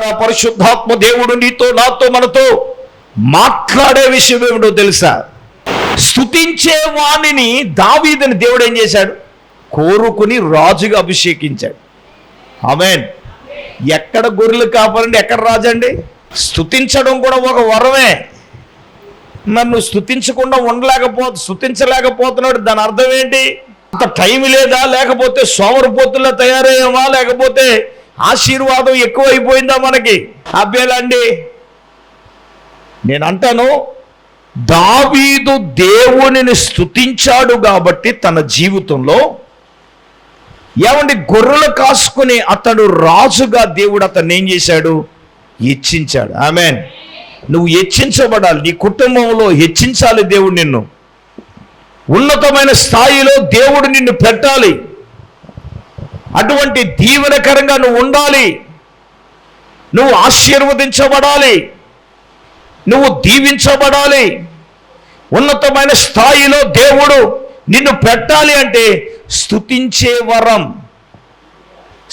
ప్రియులారా, పరిశుద్ధాత్మ దేవుడు నీతో నాతో మనతో మాట్లాడే విషయం ఏమిటో తెలుసా? స్తుతించే వాణిని దావీదుని దేవుడు ఏం చేశాడు? కోరుకుని రాజుగా అభిషేకించాడు. ఆమేన్. ఎక్కడ గొర్రెలు కాపాలండి, ఎక్కడ రాజండి? స్తుతించడం కూడా ఒక వరమే. మరి నువ్వు స్తుతించకుండా స్తుతించలేకపోతున్నాడు, దాని అర్థం ఏంటి? అంత టైం లేదా, లేకపోతే సోమరిపోతుల్లో తయారయ్యామా, లేకపోతే ఆశీర్వాదం ఎక్కువైపోయిందా మనకి? అబ్బేలండి, నేను అంటాను, దావీదు దేవునిని స్తుతించాడు కాబట్టి తన జీవితంలో ఏమండి గొర్రెలు కాసుకుని అతడు రాజుగా దేవుడు అతన్ని ఏం చేశాడు? హెచ్చించాడు. ఆమేన్. నువ్వు హెచ్చించబడాలి, నీ కుటుంబంలో హెచ్చించాలి. దేవుడు నిన్ను ఉన్నతమైన స్థాయిలో దేవుడు నిన్ను పెట్టాలి. అటువంటి దీవెనకరంగా నువ్వు ఉండాలి. నువ్వు ఆశీర్వదించబడాలి, నువ్వు దీవించబడాలి. ఉన్నతమైన స్థాయిలో దేవుడు నిన్ను పెట్టాలి అంటే స్తుతించే వరం.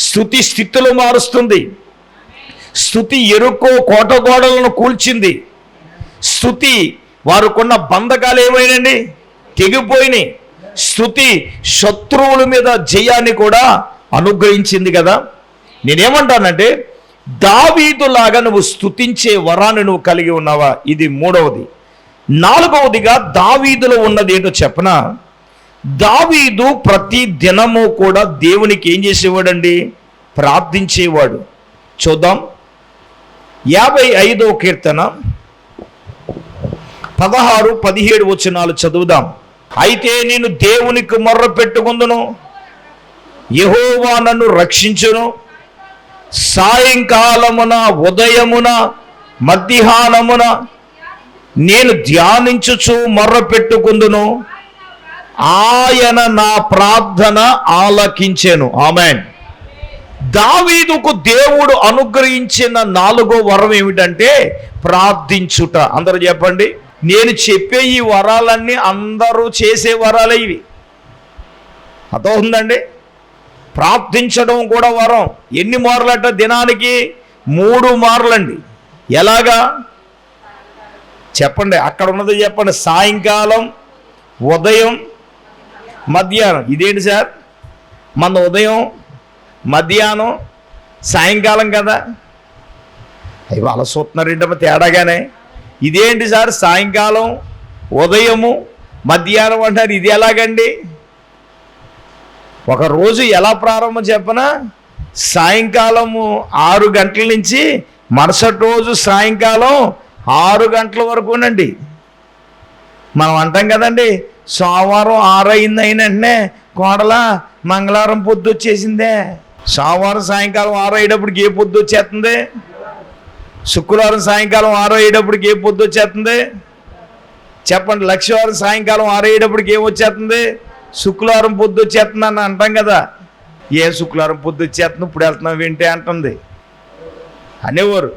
స్తుతి స్థితులు మారుస్తుంది. స్తుతి ఎరుకో కోటగోడలను కూల్చింది. స్తుతి వారికున్న బంధకాలు ఏమైనండి? తెగిపోయినాయి. స్తుతి శత్రువుల మీద జయాన్ని కూడా అనుగ్రహించింది కదా. నేనేమంటానంటే, దావీదులాగా నువ్వు స్తుతించే వరాన్ని నువ్వు కలిగి ఉన్నావా? ఇది మూడవది. నాలుగవదిగా దావీదులో ఉన్నది ఏంటో చెప్పనా? దావీదు ప్రతి దినము కూడా దేవునికి ఏం చేసేవాడండి? ప్రార్థించేవాడు. చూద్దాం, 55వ కీర్తన 16, 17 వచనాలు చదువుదాం. అయితే నేను దేవునికి మొర్ర పెట్టుకుందును, యెహోవా నన్ను రక్షించును. సాయంకాలమున, ఉదయమున, మధ్యాహ్నమున నేను ధ్యానించుచు మొర్ర పెట్టుకుందును, ఆయన నా ప్రార్థన ఆలకించెను. ఆమేన్. దావీదుకు దేవుడు అనుగ్రహించిన 4వ వరం ఏమిటంటే ప్రార్థించుట. అందరూ చెప్పండి. నేను చెప్పే ఈ వరాలన్నీ అందరూ చేసే వరాలే ఇవి. అర్థమవుతుందండి? ప్రార్థించడం కూడా వరం. ఎన్ని మార్లట? దినానికి 3 మార్లండి. ఎలాగా చెప్పండి? అక్కడ ఉన్నది చెప్పండి. సాయంకాలం, ఉదయం, మధ్యాహ్నం. ఇదేంటి సార్? మన ఉదయం, మధ్యాహ్నం, సాయంకాలం కదా. అవి అలా చూస్తున్నారేంటమ్మా తేడాగానే. ఇదేంటి సార్? సాయంకాలం, ఉదయము, మధ్యాహ్నం అంటారు. ఇది ఎలాగండి? ఒక రోజు ఎలా ప్రారంభం చెప్పనా? సాయంకాలము 6 గంటల నుంచి మరుసటి రోజు సాయంకాలం 6 గంటల వరకునండి. మనం అంటాం కదండి, సోమవారం 6 అయింది అయిన వెంటనే కోడల మంగళవారం పొద్దు వచ్చేసిందే. సోమవారం సాయంకాలం 6 అయ్యేటప్పటికి ఏ పొద్దు వచ్చేస్తుంది? శుక్రవారం సాయంకాలం 6 అయ్యేటప్పటికి ఏ పొద్దు వచ్చేస్తుంది? చెప్పండి. లక్షవారం సాయంకాలం 6 అయ్యేటప్పటికి ఏం వచ్చేస్తుంది? శుక్రవారం పొద్దు వచ్చేస్తుంది అని అంటాం కదా. ఏ శుక్రవారం పొద్దు వచ్చేస్తుంది, ఇప్పుడు వెళ్తున్నాం ఏంటి అంటుంది అనేవారు.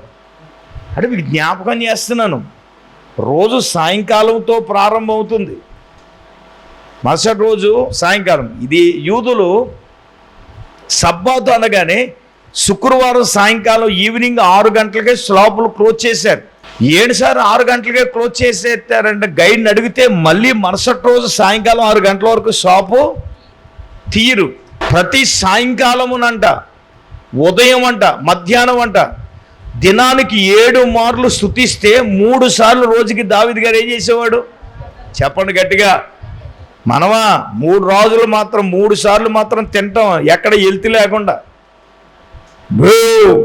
అంటే మీకు జ్ఞాపకం చేస్తున్నాను, రోజు సాయంకాలంతో ప్రారంభమవుతుంది, మరుసటి రోజు సాయంకాలం. ఇది యూదులు సబ్బాతు అనగానే శుక్రవారం సాయంకాలం ఈవినింగ్ 6 గంటలకే స్లాపులు క్లోజ్ చేశారు. ఏడు సార్ 6 గంటలకే క్లోజ్ చేసేస్తారంటే గైడ్ని అడిగితే మళ్ళీ మరుసటి రోజు సాయంకాలం 6 గంటల వరకు షాపు తీయరు. ప్రతి సాయంకాలమునంట, ఉదయం అంట, మధ్యాహ్నం అంట, దినానికి 7 మార్లు స్తుతిస్తే 3 సార్లు రోజుకి దావీదు గారు ఏం చేసేవాడు? చెప్పండి గట్టిగా. మనమా 3 రోజులు మాత్రం 3 సార్లు మాత్రం తింటాం, ఎక్కడ ఎల్తి లేకుండా బో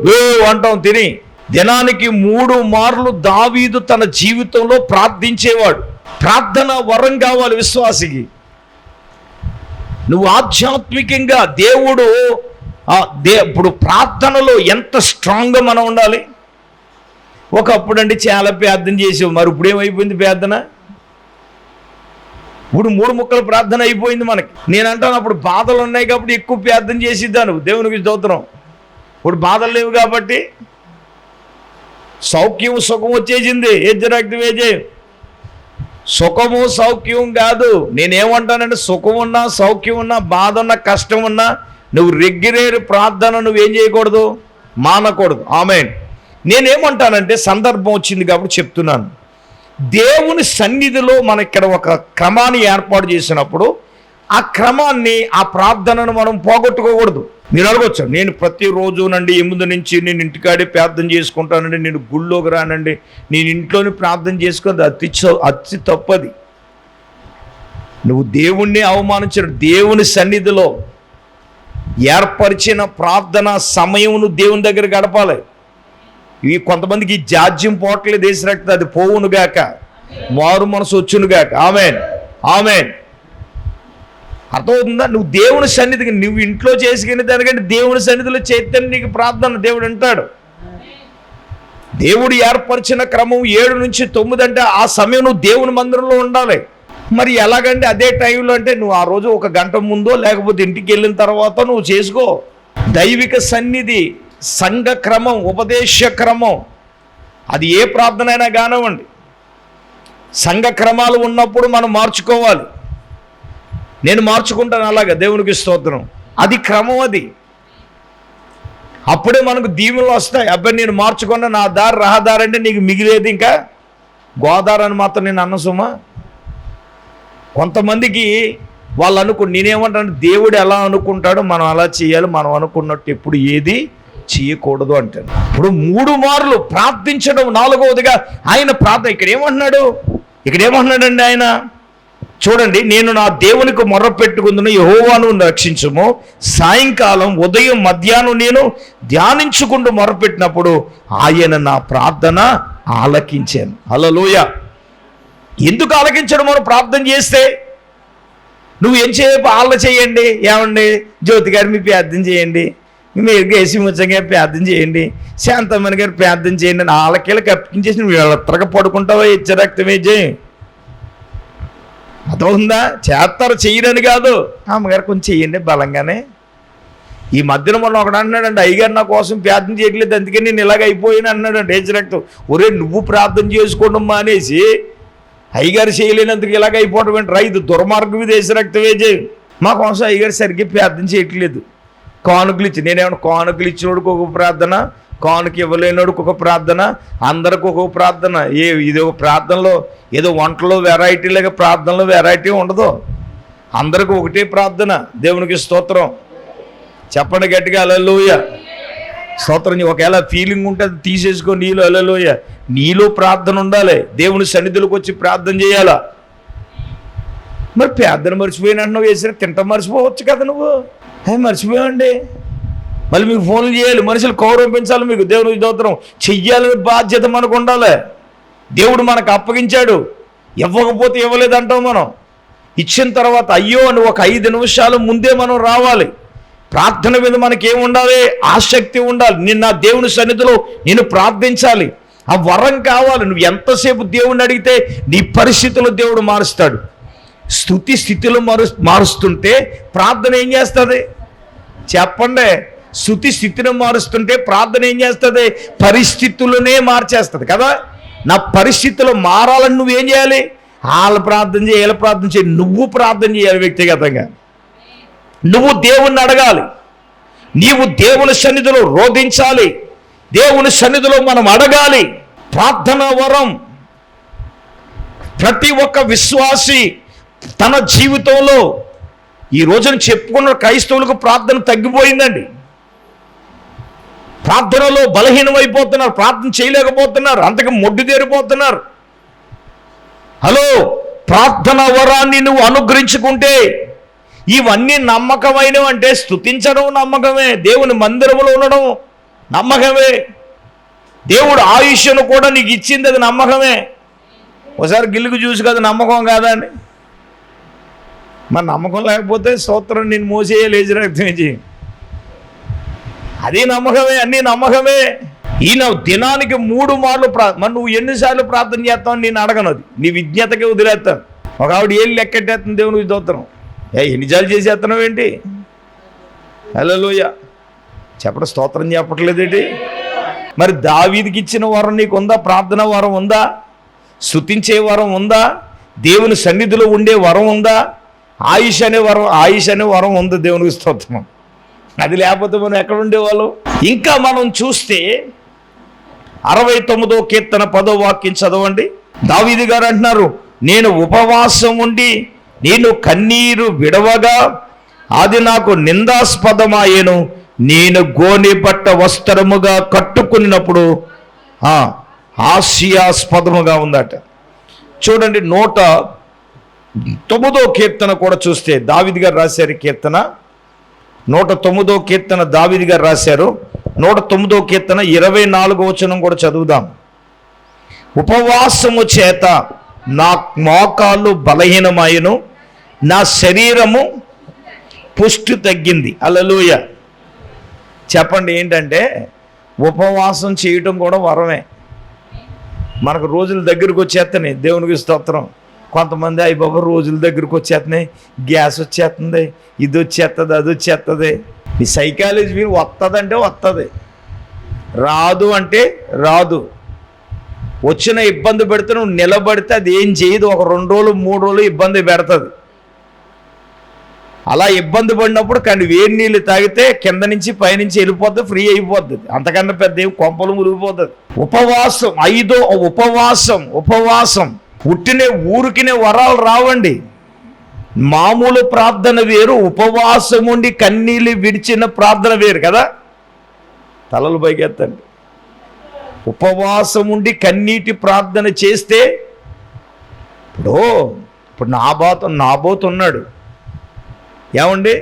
బో అంటాం తిని. దినానికి 3 మార్లు దావీదు తన జీవితంలో ప్రార్థించేవాడు. ప్రార్థన వరం కావాలి విశ్వాసికి. నువ్వు ఆధ్యాత్మికంగా దేవుడు ఇప్పుడు ప్రార్థనలో ఎంత స్ట్రాంగ్గా మనం ఉండాలి. ఒకప్పుడు అండి చాలా ప్రార్థన చేసావు, మరి ఇప్పుడు ఏమైపోయింది ప్రార్థన? ఇప్పుడు 3 ముక్కల ప్రార్థన అయిపోయింది మనకి. నేను అంటాను, అప్పుడు బాధలు ఉన్నాయి కాబట్టి ఎక్కువ ప్రార్థన చేసిద్దాను, దేవునికి స్తోత్రం. ఇప్పుడు బాధలు లేవు కాబట్టి సౌఖ్యం సుఖం వచ్చేసింది. ఏజే సుఖము సౌఖ్యం కాదు. నేనేమంటానంటే, సుఖం ఉన్నా, సౌఖ్యం ఉన్నా, బాధ ఉన్నా, కష్టం ఉన్నా, నువ్వు రెగ్యులర్ ప్రార్థన నువ్వేం చేయకూడదు? మానకూడదు. ఆమేన్. నేనేమంటానంటే సందర్భం వచ్చింది కాబట్టి చెప్తున్నాను. దేవుని సన్నిధిలో మన ఇక్కడ ఒక క్రమాన్ని ఏర్పాటు చేసినప్పుడు ఆ క్రమాన్ని, ఆ ప్రార్థనను మనం పోగొట్టుకోకూడదు. మీరు అడగొచ్చు, నేను ప్రతిరోజు నండి 8 నుంచి నేను ఇంటికాడే ప్రార్థన చేసుకుంటానండి, నేను గుళ్ళోకి రానండి, నేను ఇంట్లోనే ప్రార్థన చేసుకుని అతి తప్పది. నువ్వు దేవుణ్ణి అవమానించిన, దేవుని సన్నిధిలో ఏర్పరిచిన ప్రార్థన సమయం నువ్వు దేవుని దగ్గర గడపాలి. ఇవి కొంతమందికి జాడ్యం పోవట్లేదు, దేశరక్త అది పోవునుగాక, మారు మనసు వచ్చునుగాక. ఆమేన్, ఆమేన్. అర్థమవుతుందా? నువ్వు దేవుని సన్నిధికి, నువ్వు ఇంట్లో చేసుకునే దానికంటే దేవుని సన్నిధిలో చేస్తే నీకు ప్రార్థన దేవుడు అంటాడు. దేవుడు ఏర్పరిచిన క్రమం 7 నుంచి 9 అంటే ఆ సమయం నువ్వు దేవుని మందిరంలో ఉండాలి. మరి ఎలాగంటే అదే టైంలో అంటే నువ్వు ఆ రోజు 1 గంట ముందో లేకపోతే ఇంటికి వెళ్ళిన తర్వాత నువ్వు చేసుకో. దైవిక సన్నిధి, సంఘ క్రమం, ఉపదేశ క్రమం, అది ఏ ప్రార్థన అయినా కానివ్వండి, సంఘ క్రమాలు ఉన్నప్పుడు మనం మార్చుకోవాలి. నేను మార్చుకుంటాను అలాగా, దేవునికి స్తోత్రం. అది క్రమం, అది అప్పుడే మనకు దీవెనలు వస్తాయి. అబ్బాయి నేను మార్చుకున్నా, నా దారి రహదారి అంటే నీకు మిగిలేదు ఇంకా గోదావరి అని మాత్రం నేను అన్నసుమా. కొంతమందికి వాళ్ళు నేనేమంటాను, దేవుడు ఎలా అనుకుంటాడో మనం అలా చేయాలి, మనం అనుకున్నట్టు ఎప్పుడు ఏది చేయకూడదు అంటాను. ఇప్పుడు 3 మార్లు ప్రార్థించడం, 4వదిగా ఆయన ప్రార్థన. ఇక్కడేమంటున్నాడండి ఆయన? చూడండి, నేను నా దేవునికి మొర్ర పెట్టుకుందును, యెహోవాను రక్షించుము. సాయంకాలం, ఉదయం, మధ్యాహ్నం నేను ధ్యానించుకుంటూ మొరపెట్టినప్పుడు ఆయన నా ప్రార్థన ఆలకించాను. హల్లెలూయా. ఎందుకు ఆలకించడం? మనం ప్రార్థన చేస్తే నువ్వు ఏం ఆళ్ళ చేయండి, ఏమండి జ్యోతి గారు మీ ప్రార్థన చేయండి, మీరు కేసీ ముచ్చం గారు ప్రార్థన చేయండి, శాంతమ్మని గారు ప్రార్థన చేయండి, ఆళ్ళకేళ్ళకి అప్పించేసి నువ్వు ఎత్తరగా పడుకుంటావా? ఇచ్చరక్తమే చేయి. అర్థమవుతుందా? చేస్తారు, చెయ్యరని కాదు. అమ్మగారు కొంచెం చెయ్యండి బలంగానే. ఈ మధ్యన మొన్న ఒకడు అన్నాడండి, అయ్యగారు నా కోసం ప్రార్థన చేయట్లేదు అందుకని నేను ఇలాగ అయిపోయాను అన్నాడండి. ఏజరక్తం, ఒరే నువ్వు ప్రార్థన చేసుకోవడం మానేసి అయ్యగారు చేయలేనందుకు ఇలాగ అయిపోవడం ఏంటి? ఇది దుర్మార్గం, ఇది ఏజరక్తమే చేయి. మా కోసం అయ్యగారు సరిగ్గా ప్రార్థన చేయట్లేదు. కానుకలు ఇచ్చి, నేనేమన్నా కానుకలు ఇచ్చినోడికి ఒక ప్రార్థన, కానుక ఇవ్వలేనోడికి ఒక ప్రార్థన, అందరికి ఒక ప్రార్థన. ఇది ఒక ప్రార్థనలో ఏదో వంటలో వెరైటీ లేక ప్రార్థనలో వెరైటీ ఉండదు, అందరికి ఒకటే ప్రార్థన. దేవునికి స్తోత్రం. చెప్పండి గట్టిగా హల్లెలూయా. స్తోత్రం. ఒకవేళ ఫీలింగ్ ఉంటే అది తీసేసుకో నీలో. హల్లెలూయా. నీలో ప్రార్థన ఉండాలి, దేవుని సన్నిధిలోకి వచ్చి ప్రార్థన చేయాలా. మరి ప్రార్థన మర్చిపోయినట్టు వేసిన తింటా మర్చిపోవచ్చు కదా నువ్వు. మర్చిపోయాండి, మళ్ళీ మీకు ఫోన్లు చేయాలి, మనుషులు కౌరవించాలి, మీకు దేవునికి స్తోత్రం చెయ్యాలని బాధ్యత మనకు ఉండాలి. దేవుడు మనకు అప్పగించాడు, ఇవ్వకపోతే ఇవ్వలేదంటాం మనం. ఇచ్చిన తర్వాత అయ్యో అని ఒక 5 నిమిషాలు ముందే మనం రావాలి. ప్రార్థన మీద మనకేముండాలి? ఆసక్తి ఉండాలి. నా దేవుని సన్నిధిలో నేను ప్రార్థించాలి, ఆ వరం కావాలి. నువ్వు ఎంతసేపు దేవుణ్ణి అడిగితే నీ పరిస్థితులు దేవుడు మారుస్తాడు. స్తుతి స్థితిలో మారుస్తుంటే ప్రార్థన ఏం చేస్తుంది చెప్పండి? స్తుతి స్థితిని మారుస్తుంటే ప్రార్థన ఏం చేస్తుంది? పరిస్థితులనే మార్చేస్తుంది కదా. నా పరిస్థితులు మారాలని నువ్వేం చేయాలి? వాళ్ళ ప్రార్థన చేయి, వీళ్ళ ప్రార్థన చేయి, నువ్వు ప్రార్థన చేయాలి. వ్యక్తిగతంగా నువ్వు దేవుణ్ణి అడగాలి, నీవు దేవుని సన్నిధిలో రోధించాలి, దేవుని సన్నిధిలో మనం అడగాలి. ప్రార్థన వరం ప్రతి ఒక్క విశ్వాసి తన జీవితంలో, ఈ రోజున చెప్పుకున్న క్రైస్తవులకు ప్రార్థన తగ్గిపోయిందండి. ప్రార్థనలో బలహీనమైపోతున్నారు, ప్రార్థన చేయలేకపోతున్నారు, అంతకు మొడ్డుదేరిపోతున్నారు. హలో, ప్రార్థన వరాన్ని నువ్వు అనుగ్రహించుకుంటే ఇవన్నీ నమ్మకమైనవి. అంటే స్తుతించడం నమ్మకమే, దేవుని మందిరంలో ఉండడం నమ్మకమే, దేవుడు ఆయుష్ను కూడా నీకు ఇచ్చింది అది నమ్మకమే. ఒకసారి గిల్లుకు చూసి కదా నమ్మకం కాదా అని. మరి నమ్మకం లేకపోతే స్తోత్రం నేను మోసేయాలి, ఏజరక్తమే, అది నమ్మకమే, అన్నీ నమ్మకమే. ఈయన దినానికి 3 మార్లు మరి నువ్వు ఎన్నిసార్లు ప్రార్థన చేస్తావు నేను అడగను, అది నీ విజ్ఞతకే వదిలేస్తాను. ఒక ఆవిడ ఏళ్ళు లెక్కెట్టేస్తుంది దేవునికి స్తోత్రం. ఎన్నిసార్లు చేసేస్తున్నావు ఏంటి? హల్లెలూయా. చెప్పడం స్తోత్రం చెప్పట్లేదేంటి? మరి దావీదుకి ఇచ్చిన వరం నీకు ఉందా? ప్రార్థన వరం ఉందా? స్తుతించే వరం ఉందా? దేవుని సన్నిధిలో ఉండే వరం ఉందా? ఆయుష్ అనే వరం ఉంది. దేవునికి స్తోత్రం. అది లేకపోతే మనం ఎక్కడ ఉండేవాళ్ళం? ఇంకా మనం చూస్తే 69వ కీర్తన 10వ వాక్యం చదవండి. దావీదు గారు అంటున్నారు, నేను ఉపవాసం ఉండి నేను కన్నీరు విడవగా అది నాకు నిందాస్పదమాయెను, నేను గోనె బట్ట వస్త్రముగా కట్టుకున్నప్పుడు హాస్యాస్పదముగా ఉందట. చూడండి 109వ కీర్తన కూడా చూస్తే దావీదు గారు రాశారు కీర్తన. 109వ కీర్తన దావీదు గారు రాశారు. 109వ కీర్తన 24వ వచనం కూడా చదువుదాం. ఉపవాసము చేత నా మోకాళ్ళు బలహీనమాయెను, నా శరీరము పుష్టి తగ్గింది. హల్లెలూయా. చెప్పండి, ఏంటంటే ఉపవాసం చేయటం కూడా వరమే. మనకు రోజుల దగ్గరికి వచ్చేస్తున్నాయి, దేవునికి స్తోత్రం. కొంతమంది అయ్యి బాబా రోజుల దగ్గరికి వచ్చేస్తున్నాయి, గ్యాస్ వచ్చేస్తుంది, ఇది వచ్చేస్తుంది, అది వచ్చేస్తుంది. ఈ సైకాలజీ మీరు వస్తుందంటే వస్తుంది, రాదు అంటే రాదు. వచ్చిన ఇబ్బంది పెడితే నువ్వు నిలబడితే అది ఏం చేయదు, ఒక 2 రోజులు 3 రోజులు ఇబ్బంది పెడుతుంది. అలా ఇబ్బంది పడినప్పుడు కానీ వేడి నీళ్ళు తాగితే కింద నుంచి పైనుంచి వెళ్ళిపోద్ది, ఫ్రీ అయిపోద్ది. అంతకన్నా పెద్ద ఏం కొంపలు మురిగిపోతుంది. ఉపవాసం 5వ ఉపవాసం పుట్టినే ఊరికినే వరాలు రావండి. మామూలు ప్రార్థన వేరు, ఉపవాసం ఉండి కన్నీళ్ళు విడిచిన ప్రార్థన వేరు కదా. తలలు పైకెత్తండి. ఉపవాసం ఉండి కన్నీటి ప్రార్థన చేస్తే ఇప్పుడు నాబోతు ఉన్నాడు. ఏమండి,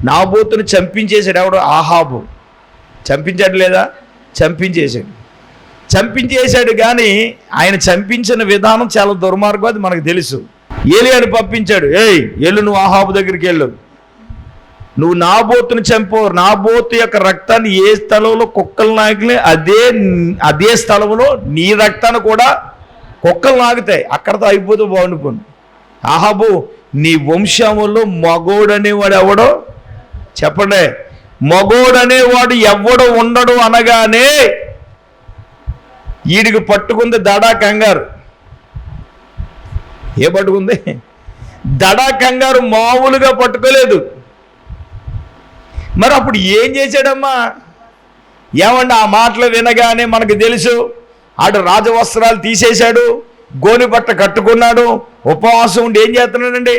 నాబోతుని చంపించేశాడు ఎవడు? ఆహాబు. చంపించాడు లేదా? చంపించేశాడు. కానీ ఆయన చంపించిన విధానం చాలా దుర్మార్గం, అది మనకు తెలుసు. ఏలియాని పంపించాడు, వెళ్ళు నువ్వు ఆహాబు దగ్గరికి వెళ్ళు, నువ్వు నాబోతుని చంపావు, నాబోతు యొక్క రక్తాన్ని ఏ స్థలంలో కుక్కలు నాకిలే అదే స్థలంలో నీ రక్తాన్ని కూడా కుక్కలు నాకుతాయి, అక్కడతో అయిపోతూ బాగుండిపోను. ఆహాబు, నీ వంశములో మగోడనేవాడు ఎవడో చెప్పండి, మగోడనేవాడు ఎవడో ఉండడు అనగానే వీడికి పట్టుకుంది దడా కంగారు. ఏ పట్టుకుంది? దడా కంగారు మామూలుగా పట్టుకోలేదు. మరి అప్పుడు ఏం చేశాడమ్మా? ఏమండి, ఆ మాటలు వినగానే మనకు తెలుసు, ఆడు రాజవస్త్రాలు తీసేశాడు, గోని బట్ట కట్టుకున్నాడు, ఉపవాసం ఉండి ఏం చేస్తున్నాడండి?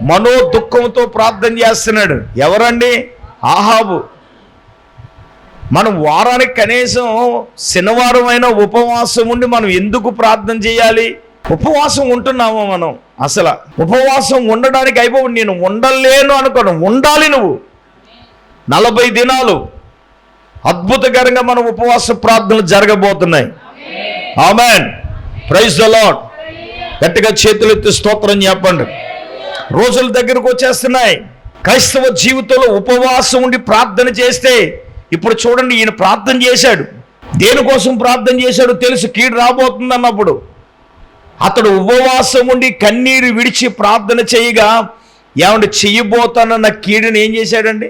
మనో దుఃఖంతో ప్రార్థన చేస్తున్నాడు. ఎవరండి? ఆహాబు. మనం వారానికి కనీసం శనివారం అయినా ఉపవాసం ఉండి మనం ఎందుకు ప్రార్థన చేయాలి? ఉపవాసం ఉంటున్నామా మనం? అసలు ఉపవాసం ఉండడానికి అయిపోయి నేను ఉండలేను అనుకోను, ఉండాలి. నువ్వు 40 దినాలు అద్భుతకరంగా మన ఉపవాస ప్రార్థనలు జరగబోతున్నాయి. ఆమేన్. Praise the lord. గట్టిగా చేతులెత్తి స్తోత్రం చెప్పండి. రోజుల దగ్గరకు వచ్చేస్తున్నాయి. క్రైస్తవ జీవితంలో ఉపవాసం ఉండి ప్రార్థన చేస్తే, ఇప్పుడు చూడండి, ఈయన ప్రార్థన చేశాడు. దేనికోసం ప్రార్థన చేశాడు తెలుసు, కీడు రాబోతుంది అన్నప్పుడు. అతడు ఉపవాసం ఉండి కన్నీరు విడిచి ప్రార్థన చేయగా ఏమంటే చెయ్యబోతానన్న కీడుని ఏం చేశాడండి?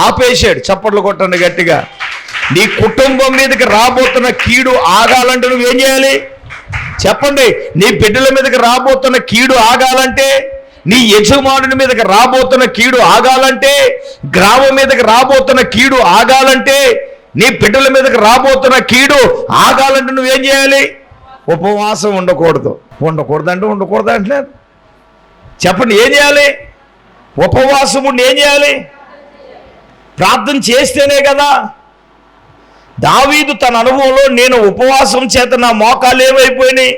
ఆపేశాడు. చప్పట్లు కొట్టండి గట్టిగా. నీ కుటుంబం మీదకి రాబోతున్న కీడు ఆగాలంటే నువ్వేం చేయాలి చెప్పండి? నీ బిడ్డల మీదకి రాబోతున్న కీడు ఆగాలంటే, నీ యజమానుని మీదకి రాబోతున్న కీడు ఆగాలంటే, గ్రామం మీదకి రాబోతున్న కీడు ఆగాలంటే, నీ బిడ్డల మీదకి రాబోతున్న కీడు ఆగాలంటే నువ్వేం చేయాలి? ఉపవాసం ఉండకూడదు. ఉండకూడదు అంటలేదు. చెప్పండి, ఏం చేయాలి? ఉపవాసం ఉండి ఏం చేయాలి? ప్రార్థన చేస్తేనే కదా. దావీదు తన అనుభవంలో, నేను ఉపవాసం చేత నా మోకాలు ఏమైపోయినాయి?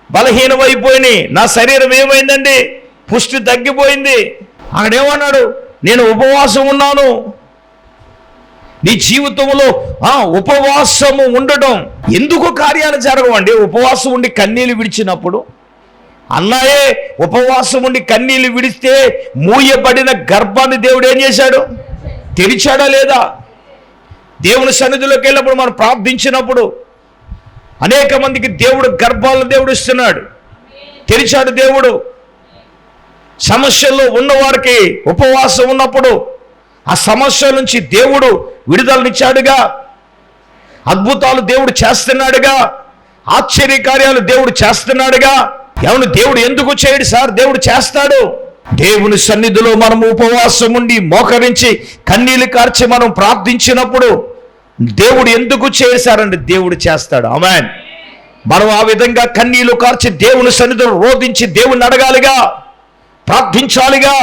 బలహీనమైపోయినాయి. నా శరీరం ఏమైందండి? పుష్టి తగ్గిపోయింది. అక్కడేమన్నాడు? నేను ఉపవాసం ఉన్నాను. నీ జీవితంలో ఉపవాసము ఉండటం ఎందుకు కార్యాలు జరగవండి? ఉపవాసం ఉండి కన్నీళ్ళు విడిచినప్పుడు అన్నాయే, ఉపవాసం ఉండి కన్నీళ్ళు విడిస్తే మూయబడిన గర్భాన్ని దేవుడు ఏం చేశాడు? తెరిచాడా లేదా? దేవుని సన్నిధిలోకి వెళ్ళినప్పుడు మనం ప్రార్థించినప్పుడు అనేక మందికి దేవుడు గర్భాలను దేవుడు ఇస్తున్నాడు, తెరిచాడు దేవుడు. సమస్యల్లో ఉన్నవారికి ఉపవాసం ఉన్నప్పుడు ఆ సమస్యల నుంచి దేవుడు విడుదలనిచ్చాడుగా, అద్భుతాలు దేవుడు చేస్తున్నాడుగా, ఆశ్చర్యకార్యాలు దేవుడు చేస్తున్నాడుగా. ఎవరు దేవుడు ఎందుకు చేయడు సార్? దేవుడు చేస్తాడు. దేవుని సన్నిధిలో మనం ఉపవాసం ఉండి మోకరించి కన్నీళ్లు కార్చి మనం ప్రార్థించినప్పుడు దేవుడు ఎందుకు చేశారండి? దేవుడు చేస్తాడు. ఆమేన్. మనం ఆ విధంగా కన్నీళ్లు కార్చి దేవుని సన్నిధిలో రోధించి దేవుని అడగాలిగా, ప్రార్థించాలిగా,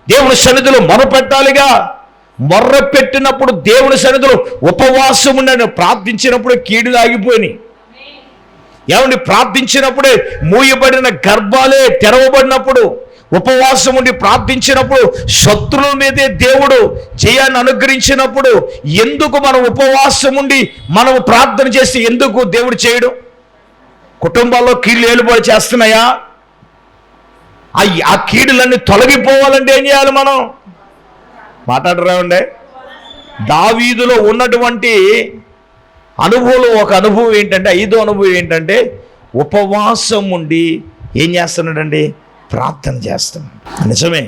దేవుని సన్నిధిలో మొరపెట్టాలిగా. మొర్ర పెట్టినప్పుడు దేవుని సన్నిధిలో ఉపవాసం ఉండని, ప్రార్థించినప్పుడే కీడులు ఆగిపోయినాయి. ఏమండి, ప్రార్థించినప్పుడే మూయబడిన గర్భాలే తెరవబడినప్పుడు, ఉపవాసం ఉండి ప్రార్థించినప్పుడు శత్రువుల మీదే దేవుడు జయాన్ని అనుగ్రహించినప్పుడు, ఎందుకు మనం ఉపవాసం ఉండి మనం ప్రార్థన చేసి ఎందుకు దేవుడు చేయడు? కుటుంబాల్లో కీళ్ళు ఏలుబడి చేస్తున్నాయా? ఆ కీడులన్నీ తొలగిపోవాలంటే ఏం చేయాలి? మనం మాట్లాడరామండి. దావీదులో ఉన్నటువంటి అనుభవం, ఒక అనుభవం ఏంటంటే, 5వ అనుభవం ఏంటంటే, ఉపవాసం ఉండి ఏం చేస్తున్నాడండి? ప్రార్థన చేస్తున్నాడు. నిజమే,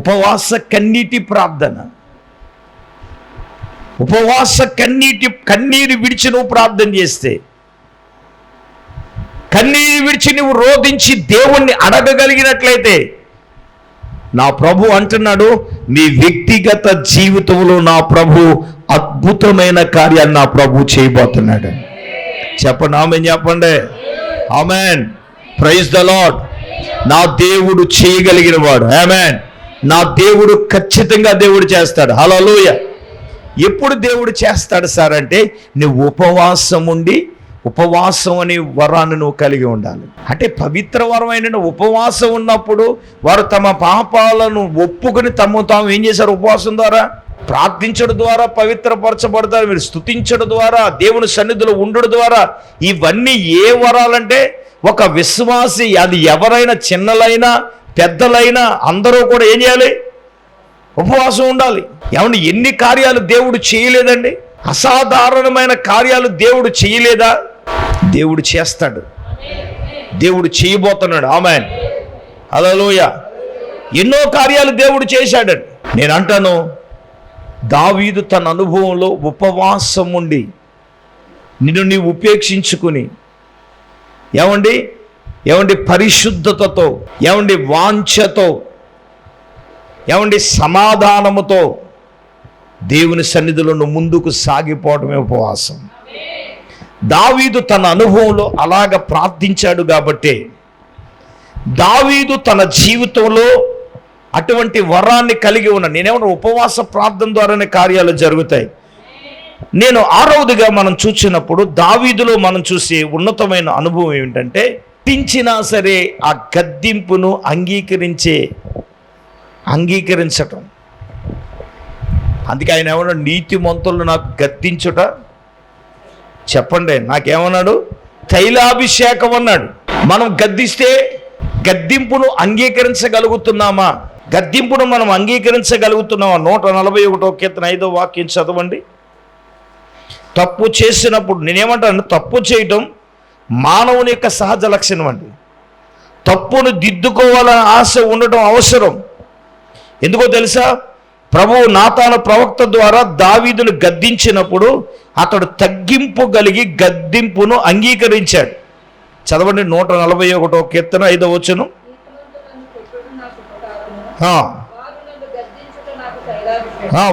ఉపవాస కన్నీటి ప్రార్థన. ఉపవాస కన్నీరు విడిచి నువ్వు ప్రార్థన చేస్తే, కన్నీరు విడిచి నువ్వు రోధించి దేవుణ్ణి అడగగలిగినట్లయితే, నా ప్రభు అంటున్నాడు, నీ వ్యక్తిగత జీవితంలో నా ప్రభు అద్భుతమైన కార్యాన్ని నా ప్రభు చేయబోతున్నాడు. చెప్పండి ఆమేన్, చెప్పండి ఆమేన్. Praise the lord. నా దేవుడు చేయగలిగిన వాడు. ఆమేన్. నా దేవుడు ఖచ్చితంగా దేవుడు చేస్తాడు. హల్లెలూయా. ఎప్పుడు దేవుడు చేస్తాడు సార్ అంటే, నువ్వు ఉపవాసం ఉండి, ఉపవాసం అనే వరాన్ని నువ్వు కలిగి ఉండాలి. అంటే పవిత్ర వరమైన ఉపవాసం ఉన్నప్పుడు వారు తమ పాపాలను ఒప్పుకొని తాము ఏం చేశారు? ఉపవాసం ద్వారా, ప్రార్థించడం ద్వారా పవిత్రపరచబడతారు. మీరు స్తుతించడం ద్వారా, దేవుని సన్నిధిలో ఉండడం ద్వారా. ఇవన్నీ ఏ వరాలంటే, ఒక విశ్వాసి, అది ఎవరైనా, చిన్నలైనా పెద్దలైనా అందరూ కూడా ఏం చేయాలి? ఉపవాసం ఉండాలి. ఏమంటే ఎన్ని కార్యాలు దేవుడు చేయలేదండి? అసాధారణమైన కార్యాలు దేవుడు చేయలేదా? దేవుడు చేస్తాడు. దేవుడు చేయబోతున్నాడు. ఆమేన్. హల్లెలూయా. ఎన్నో కార్యాలు దేవుడు చేశాడండి. నేను అంటాను, దావీదు తన అనుభవంలో ఉపవాసం ఉండి నిన్ను నీవు ఉపేక్షించుకుని, ఏమండి పరిశుద్ధతతో, ఏమండి వాంఛతో, ఏమండి సమాధానముతో దేవుని సన్నిధిలో ముందుకు సాగిపోవడమే ఉపవాసం. దావీదు తన అనుభవంలో అలాగ ప్రార్థించాడు కాబట్టి, దావీదు తన జీవితంలో అటువంటి వరాన్ని కలిగి ఉన్న, నేనేమన్నా ఉపవాస ప్రార్థన ద్వారానే కార్యాలు జరుగుతాయి. నేను 6వదిగా మనం చూసినప్పుడు దావీదులో మనం చూసే ఉన్నతమైన అనుభవం ఏమిటంటే, గద్దించినా సరే ఆ గద్దింపును అంగీకరించటం. అందుకే ఆయన ఏమన్నాడు? నీతిమంతులు నాకు గద్దించుట, చెప్పండి, నాకేమన్నాడు? తైలాభిషేకం అన్నాడు. మనం గద్దిస్తే గద్దింపును అంగీకరించగలుగుతున్నామా? గద్దింపును మనం అంగీకరించగలుగుతున్నామా? 141వ కీర్తన 5వ వాక్యం చదవండి. తప్పు చేసినప్పుడు, నేనేమంటాను, తప్పు చేయటం మానవుని యొక్క సహజ లక్షణం అండి. తప్పును దిద్దుకోవాలని ఆశ ఉండటం అవసరం. ఎందుకో తెలుసా? ప్రభువు నాతాను ప్రవక్త ద్వారా దావీదును గద్దించినప్పుడు అతడు తగ్గింపు కలిగి గద్దింపును అంగీకరించాడు. చదవండి 141వ కీర్తన 5వ వచనం.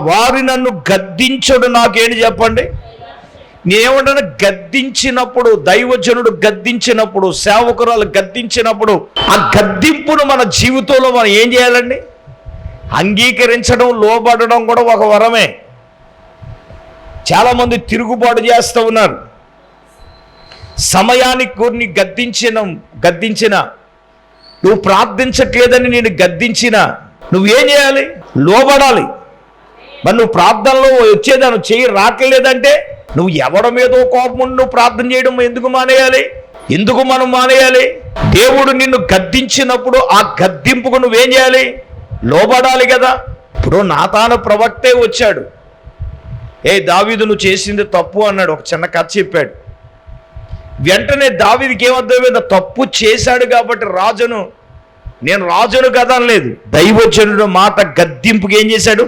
వారి నన్ను గద్దించుడు నాకేంటి చెప్పండి? నేనేమంటాను? గద్దించినప్పుడు, దైవజనుడు గద్దించినప్పుడు, సేవకురాలు గద్దించినప్పుడు, ఆ గద్దింపును మన జీవితంలో మనం ఏం చేయాలండి? అంగీకరించడం, లోబడడం కూడా ఒక వరమే. చాలామంది తిరుగుబాటు చేస్తూ ఉన్నారు. సమయానికి కొన్ని గద్దించిన నువ్వు ప్రార్థించట్లేదని నేను గద్దించిన నువ్వేం చేయాలి? లోబడాలి. మరి నువ్వు ప్రార్థనలో వచ్చేదా, నువ్వు చేయి రావట్లేదంటే నువ్వు ఎవరి మీదో కోపం నువ్వు ప్రార్థన చేయడం ఎందుకు మానేయాలి? ఎందుకు మనం మానేయాలి? దేవుడు నిన్ను గద్దించినప్పుడు ఆ గద్దింపుకు నువ్వేం చేయాలి? లోబడాలి కదా. ఇప్పుడు నాతాను ప్రవక్తే వచ్చాడు, దావీదు నువ్వు చేసింది తప్పు అన్నాడు. ఒక చిన్న కథ చెప్పాడు. వెంటనే దావీదుకి ఏమర్థమైంది? తప్పు చేశాడు కాబట్టి నేను రాజును కదా అనలేదు. దైవజనుడు మాట గద్దింపుకి ఏం చేశాడు?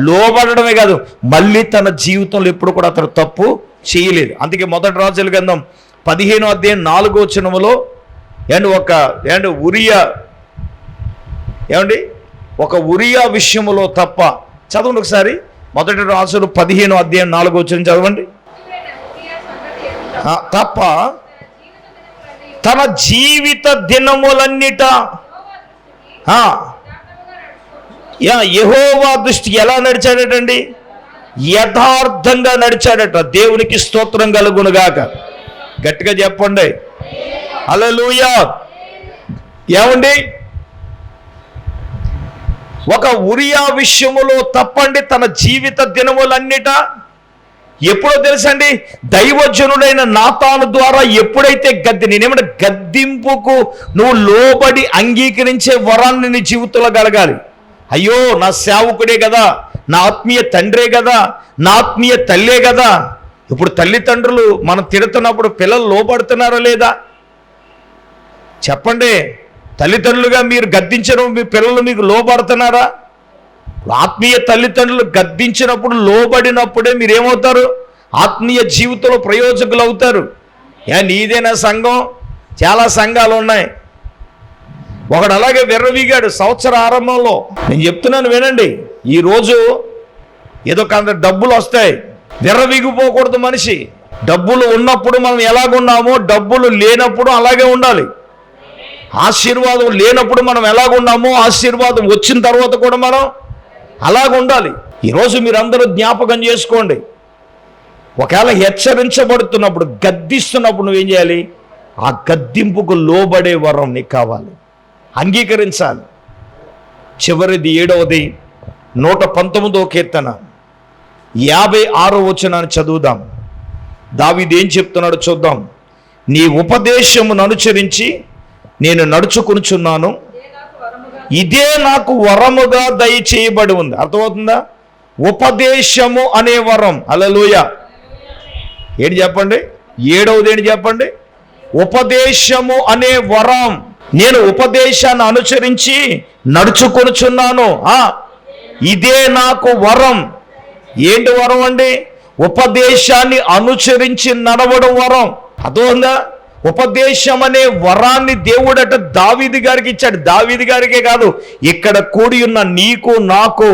లోబడడమే కాదు, మళ్ళీ తన జీవితంలో ఎప్పుడు కూడా అతను తప్పు చేయలేదు. అందుకే 1 రాజుల గ్రంథం 15వ అధ్యాయం 4వ వచనములో ఒక ఉరియా విషయంలో తప్ప, చదవండి ఒకసారి. మొదటి రాజులు 15:4 చదవండి. తప్ప తన జీవిత దినములన్నిట యెహోవా దృష్టికి ఎలా నడిచాడటండి? యథార్థంగా నడిచాడట. దేవునికి స్తోత్రం కలుగునుగాక. గట్టిగా చెప్పండి హల్లెలూయా. ఏమండి, ఒక ఉరియా విషయములో తప్పండి తన జీవిత దినములన్నిట ఎప్పుడో తెలుసండి, దైవజనుడైన నాతాను ద్వారా ఎప్పుడైతే నేనేమంటే గద్దింపుకు నువ్వు లోబడి అంగీకరించే వరాన్ని నీ జీవితంలో కలగాలి. అయ్యో నా సేవకుడే కదా, నా ఆత్మీయ తండ్రే కదా, నా ఆత్మీయ తల్లే కదా. ఇప్పుడు తల్లిదండ్రులు మనం తిడుతున్నప్పుడు పిల్లలు లోబడుతున్నారా లేదా చెప్పండి? తల్లిదండ్రులుగా మీరు గద్దించడం మీ పిల్లలు మీకు లోబడుతున్నారా? ఆత్మీయ తల్లిదండ్రులు గద్దించినప్పుడు లోబడినప్పుడే మీరేమవుతారు? ఆత్మీయ జీవితంలో ప్రయోజకులు అవుతారు. నీదేనా సంఘం? చాలా సంఘాలు ఉన్నాయి. ఒకడు అలాగే విర్రవీగాడు సంవత్సర ఆరంభంలో. నేను చెప్తున్నాను వినండి, ఈరోజు ఏదో కొంత డబ్బులు వస్తాయి, విర్రవీగిపోకూడదు మనిషి. డబ్బులు ఉన్నప్పుడు మనం ఎలాగున్నామో డబ్బులు లేనప్పుడు అలాగే ఉండాలి. ఆశీర్వాదం లేనప్పుడు మనం ఎలాగున్నామో ఆశీర్వాదం వచ్చిన తర్వాత కూడా మనం అలాగ ఉండాలి. ఈరోజు మీరందరూ జ్ఞాపకం చేసుకోండి, ఒకవేళ హెచ్చరించబడుతున్నప్పుడు గద్దిస్తున్నప్పుడు నువ్వేం చేయాలి? ఆ గద్దింపుకు లోబడే వరం నీకు కావాలి, అంగీకరించాలి. చివరిది 7వది 119వ కీర్తన 56వ వచనాన్ని చదువుదాం. దావీదు ఏం చెప్తున్నాడో చూద్దాం. నీ ఉపదేశమును అనుసరించి నేను నడుచుకొనుచున్నాను, ఇదే నాకు వరముగా దయచేయబడి ఉంది. అర్థమవుతుందా? ఉపదేశము అనే వరం. హల్లెలూయా. ఏంటి చెప్పండి? 7వది ఏంటి చెప్పండి? ఉపదేశము అనే వరం. నేను ఉపదేశాన్ని అనుసరించి నడుచుకొనుచున్నాను, ఇదే నాకు వరం. ఏంటి వరం అండి? ఉపదేశాన్ని అనుసరించి నడవడం వరం. అర్థమవుతుందా? ఉపదేశం అనే వరాన్ని దేవుడట దావీదు గారికి ఇచ్చాడు. దావీదు గారికే కాదు, ఇక్కడ కూడి ఉన్న నీకు నాకు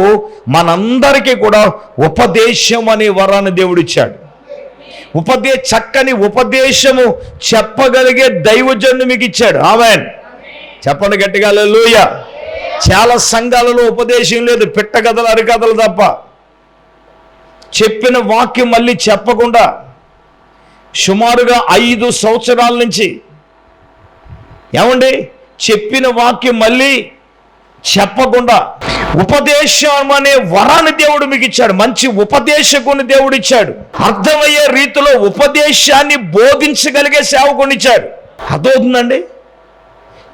మనందరికీ కూడా ఉపదేశం అనే వరాన్ని దేవుడు ఇచ్చాడు. చక్కని ఉపదేశము చెప్పగలిగే దైవజనుడు మీకు ఇచ్చాడు. ఆమేన్. చెప్పండి గట్టిగా హల్లెలూయా. చాలా సంఘాలలో ఉపదేశం లేదు, పిట్టకథలు అరికథలు తప్ప. చెప్పిన వాక్యం మళ్ళీ చెప్పకుండా సుమారుగా 5 సంవత్సరాల నుంచి ఏమండి చెప్పిన వాక్యం మళ్ళీ చెప్పకుండా ఉపదేశం అనే వరాన్ని దేవుడు మీకు ఇచ్చాడు. మంచి ఉపదేశకుని దేవుడు ఇచ్చాడు. అర్థమయ్యే రీతిలో ఉపదేశాన్ని బోధించగలిగే సేవకుని ఇచ్చాడు. అర్థమవుతుందండి?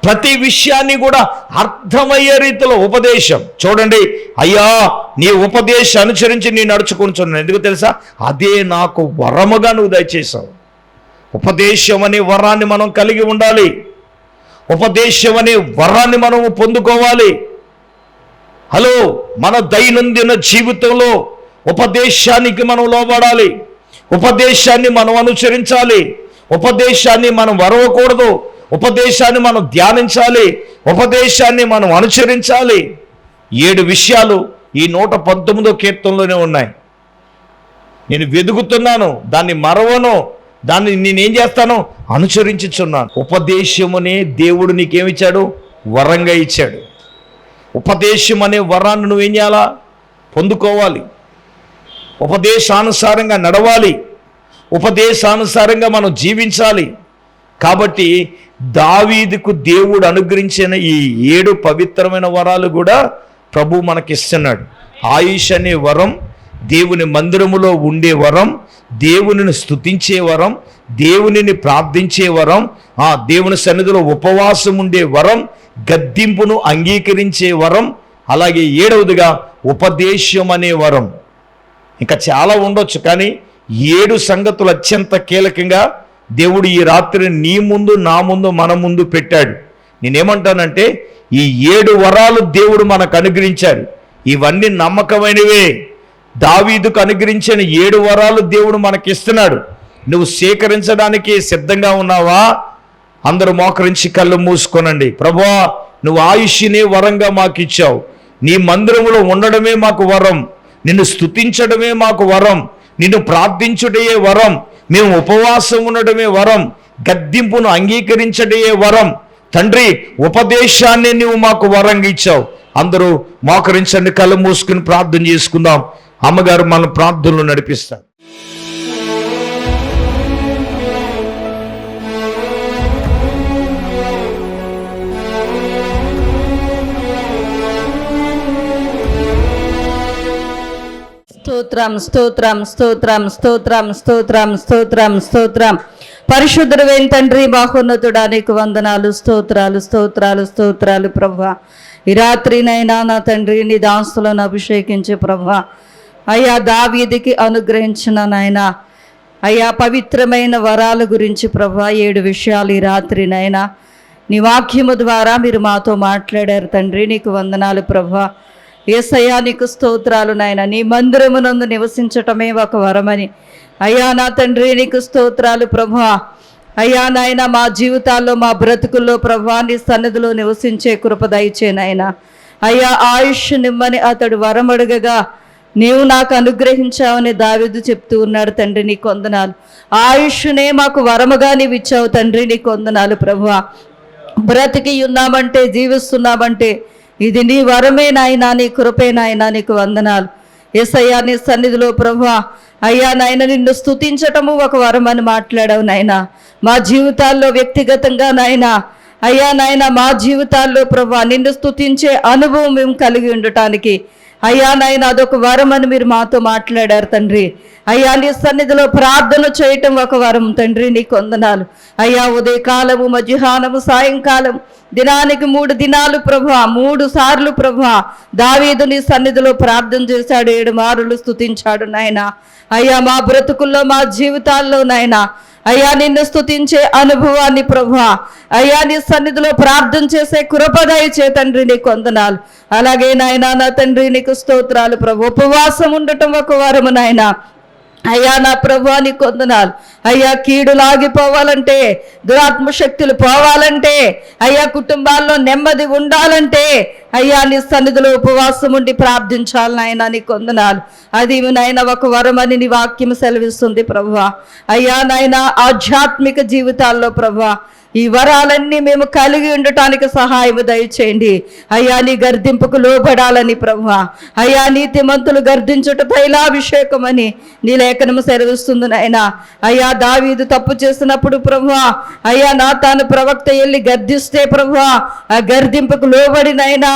ప్రతి విషయాన్ని కూడా అర్థమయ్యే రీతిలో ఉపదేశం. చూడండి, అయ్యా నీ ఉపదేశం అనుసరించి నేను నడుచుకుంటున్నాను. ఎందుకు తెలుసా? అదే నాకు వరముగా నువ్వు దయచేసావు. ఉపదేశం అనే వరాన్ని మనం కలిగి ఉండాలి. ఉపదేశం అనే వరాన్ని మనం పొందుకోవాలి. హలో, మన దైనందిన జీవితంలో ఉపదేశానికి మనం లోబడాలి. ఉపదేశాన్ని మనం అనుసరించాలి. ఉపదేశాన్ని మనం వరవకూడదు. ఉపదేశాన్ని మనం ధ్యానించాలి. ఉపదేశాన్ని మనం అనుసరించాలి. 7 విషయాలు ఈ 119వ కీర్తనలోనే ఉన్నాయి. నేను వెదుగుతున్నాను, దాన్ని మరవను, దాన్ని నేనేం చేస్తాను? అనుసరించుచున్నాను. ఉపదేశమునే దేవుడు నీకేమిచ్చాడు? వరంగా ఇచ్చాడు. ఉపదేశం అనే వరాన్ని నువ్వేం చేయాలా? పొందుకోవాలి. ఉపదేశానుసారంగా నడవాలి. ఉపదేశానుసారంగా మనం జీవించాలి. కాబట్టి దావీదుకు దేవుడు అనుగ్రహించిన ఈ 7 పవిత్రమైన వరాలు కూడా ప్రభు మనకిస్తున్నాడు. ఆయుష్ అనే వరం, దేవుని మందిరములో ఉండే వరం, దేవునిని స్తుతించే వరం, దేవునిని ప్రార్థించే వరం, దేవుని సన్నిధిలో ఉపవాసం ఉండే వరం, గద్దింపును అంగీకరించే వరం, అలాగే 7వదిగా ఉపదేశం అనే వరం. ఇంకా చాలా ఉండొచ్చు, కానీ 7 సంగతులు అత్యంత కీలకంగా దేవుడు ఈ రాత్రి నీ ముందు, నా ముందు, మన ముందు పెట్టాడు. నేనేమంటానంటే ఈ 7 వరాలు దేవుడు మనకు అనుగ్రహించాడు. ఇవన్నీ నమ్మకమైనవే. దావీదుకు అనుగ్రహించిన 7 వరాలు దేవుడు మనకిస్తున్నాడు. నువ్వు స్వీకరించడానికి సిద్ధంగా ఉన్నావా? అందరూ మోకరించి కళ్ళు మూసుకోనండి. ప్రభువా, నువ్వు ఆయుష్నే వరంగా మాకు ఇచ్చావు. నీ మందిరములో ఉండడమే మాకు వరం. నిన్ను స్తుతించడమే మాకు వరం, నిన్ను ప్రార్థించుటయే వరం, మేము ఉపవాసం ఉండడమే వరం, గద్దింపును అంగీకరించడయే వరం. తండ్రి, ఉపదేశాన్ని నువ్వు మాకు వరంగా ఇచ్చావు. అందరూ మోకరించండి, కళ్ళు మూసుకుని ప్రార్థన చేసుకుందాం. అమ్మగారు మన ప్రార్థనలు నడిపిస్తారు. స్తోత్రం స్తోత్రం స్తోత్రం స్తోత్రం స్తోత్రం స్తోత్రం స్తోత్రం. పరిశుద్ధుడైన తండ్రి, మహోన్నతుడా, నీకు వందనాలు, స్తోత్రాలు స్తోత్రాలు స్తోత్రాలు ప్రభువా. ఈ రాత్రినైనా నా తండ్రి నీ దాసులను అభిషేకించే ప్రభువా. అయ్యా, దావీదుకి అనుగ్రహించిన నాయన అయ్యా పవిత్రమైన వరాల గురించి ప్రభువా 7 విషయాలు ఈ రాత్రినైనా నీ వాక్యము ద్వారా మీరు మాతో మాట్లాడారు తండ్రి. నీకు వందనాలు ప్రభువా. యేసయ్యా, నీకు స్తోత్రాలు నాయన. నీ మందిరమునందు నివసించటమే ఒక వరమని అయ్యా నా తండ్రి నీకు స్తోత్రాలు ప్రభువా. అయ్యా నాయన, మా జీవితాల్లో మా బ్రతుకుల్లో ప్రభువా నీ సన్నిధిలో నివసించే కృప దయచేనాయనా. అయ్యా, ఆయుష్ నిమ్మని అతడు వరమడుగగా నీవు నాకు అనుగ్రహించావని దావీదు చెప్తూ ఉన్నాడు తండ్రి. నీకు వందనాలు. ఆయుష్నే మాకు వరముగా నీవు ఇచ్చావు తండ్రి. నీకు వందనాలు ప్రభువా. బ్రతికి ఉన్నామంటే, జీవిస్తున్నామంటే ఇది నీ వరమే నాయనా, నీ కృపే నాయనా. నీకు వందనాలు. యేసయ్యా, నీ సన్నిధిలో ప్రభువా అయ్యా నాయన నిన్ను స్తుతించటము ఒక వరం అని మాట్లాడావు నాయనా. మా జీవితాల్లో వ్యక్తిగతంగా నాయనా అయ్యా నాయన మా జీవితాల్లో ప్రభువా నిన్ను స్తుతించే అనుభవం మేము కలిగి ఉండటానికి అయ్యా నాయన అదొక వరం అని మీరు మాతో మాట్లాడారు తండ్రి. అయ్యా, నీ సన్నిధిలో ప్రార్థన చేయటం ఒక వరం తండ్రి. నీకు వందనాలు. అయ్యా, ఉదయకాలము, మధ్యాహ్నము, సాయంకాలం దినానికి 3 దినాలు ప్రభువా, 3 సార్లు ప్రభువా దావీదు నీ సన్నిధిలో ప్రార్థన చేశాడు, 7 మారులు స్తుతించాడు నాయన. అయ్యా, మా బ్రతుకుల్లో మా జీవితాల్లో నాయన అయ్యా నిన్ను స్తుతించే అనుభవాన్ని ప్రభువా అయ్యా నీ సన్నిధిలో ప్రార్థన చేసే కృప దయచే తండ్రి. నీకు వందనాలు. అలాగే నాయనా నా తండ్రి నీకు స్తోత్రాలు ప్రభు. ఉపవాసం ఉండటం ఒక వరము నాయనా. అయ్యా నా ప్రభువా నీకు వందనాలు. అయ్యా, కీడులు ఆగిపోవాలంటే, దురాత్మ శక్తులు పోవాలంటే, అయ్యా కుటుంబాల్లో నెమ్మది ఉండాలంటే అయ్యా నీ సన్నిధిలో ఉపవాసం ఉండి ప్రార్థించాలి నాయన. నీకు వందనాలు. అది నాయన ఒక వరమని నీ వాక్యం సెలవిస్తుంది ప్రభువా. అయ్యా నాయన ఆధ్యాత్మిక జీవితాల్లో ప్రభువా ఈ వరాలన్నీ మేము కలిగి ఉండటానికి సహాయం దయచేయండి. అయ్యా, నీ గర్దింపుకు లోబడాలని ప్రభువా. అయ్యా, నీతిమంతులు గర్దించుట తైలాభిషేకం అని నీ లేఖనము సెలవిస్తుంది నాయన. అయ్యా, దావీదు తప్పు చేసినప్పుడు ప్రభువా అయ్యా నాతాను ప్రవక్త వెళ్ళి గర్దిస్తే ప్రభువా ఆ గర్దింపుకు లోబడినైనా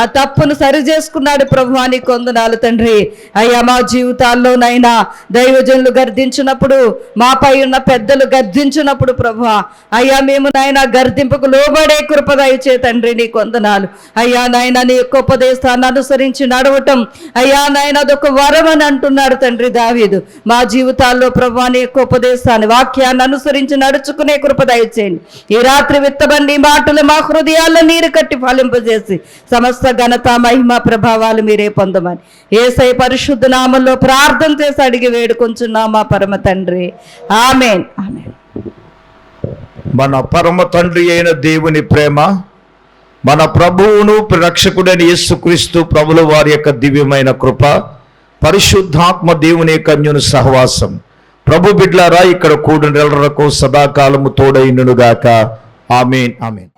ఆ తప్పును సరి చేసుకున్నాడు ప్రభువా. నీకు వందనాలు తండ్రి. అయ్యా, మా జీవితాల్లోనైనా దైవజనులు గర్దించినప్పుడు, మాపై ఉన్న పెద్దలు గర్దించినప్పుడు ప్రభువా అయ్యా మేము నాయన గర్దింపుకు లోబడే కృప దయచే తండ్రి. నీకు వందనాలు. అయ్యా నాయన నీ యొక్క ఉపదేశాన్ని అనుసరించి నడవటం అయ్యా నాయన అదొక వరం అని అంటున్నాడు తండ్రి దావీదు. మా జీవితాల్లో ప్రభువా నీ యొక్క ఉపదేశాన్ని, వాక్యాన్ని అనుసరించి నడుచుకునే కృప దయచేయండి. ఈ రాత్రి విత్తబండి మాటలు మా హృదయాల్లో నీరు కట్టి ఫలింపజేసి సమస్త ఘనత, మహిమ, ప్రభావాలు మీరే పొందమని యేసయ్య పరిశుద్ధ నామములో ప్రార్థన చేసి అడిగి వేడుకొంచున్నాం మా పరమ తండ్రి. ఆమేన్. ఆమేన్. మన పరమ తండ్రి అయిన దేవుని ప్రేమ, మన ప్రభువును రక్షకుడైన యేసుక్రీస్తు ప్రభుల వారి యొక్క దివ్యమైన కృప, పరిశుద్ధాత్మ దేవుని యొక్క అన్యోన్య సహవాసం ప్రభు బిడ్లారా ఇక్కడ కూడిన సదాకాలము తోడైననుగాక. ఆమేన్. ఆమేన్.